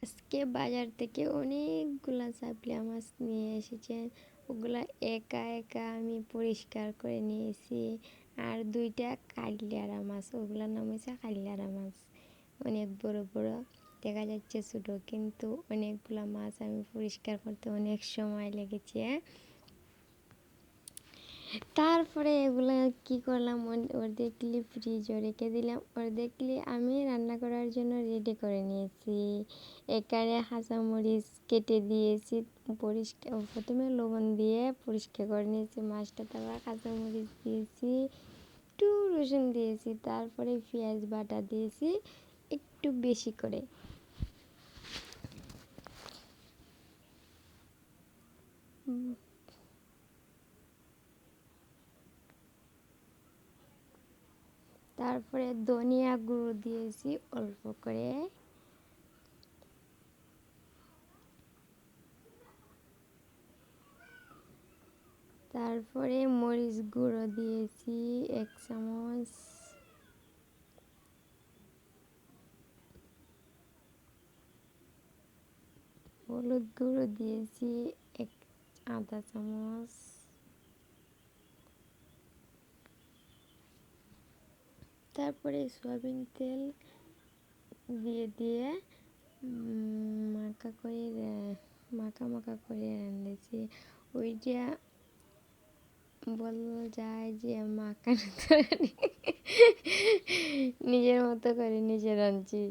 আজকে বাজার থেকে অনেকগুলা চাপলা মাছ নিয়ে এসেছেন। ওগুলা একা একা আমি পরিষ্কার করে নিয়েছি। আর দুইটা কালিয়ারা মাছ, ওগুলার নাম হচ্ছে কালিয়ারা মাছ। অনেক বড় বড়, দেখা যাচ্ছে ছোটো, কিন্তু অনেকগুলা মাছ আমি পরিষ্কার করতে অনেক সময় লেগেছে। তারপরে এগুলা কি করলাম, অর্ধেকলি ফ্রিজে রেখে দিলাম, অর্ধেকলি আমি রান্না করার জন্য রেডি করে নিয়েছি। এখানে কাঁচামরিচ কেটে দিয়েছি, পরিষ্কার প্রথমে লবণ দিয়ে পরিষ্কার করে নিয়েছি মাছটা, তারপর কাঁচামরিচ দিয়েছি, একটু রসুন দিয়েছি, তারপরে পেঁয়াজ বাটা দিয়েছি একটু বেশি করে। তারপরে ধনিয়া গুঁড়ো দিয়েছি অল্প করে। তারপরে মরিচ গুঁড়ো দিয়েছি 1 চামচ। হলুদ গুঁড়ো দিয়েছি 1/2 চামচ। তারপরে সয়াবিন তেল দিয়ে মাখা মাখা করে রান্নেছি। ওইটা বলা যায় যে মাখানো তরকারি নিজের মতো করে নিজে রাঁধছি।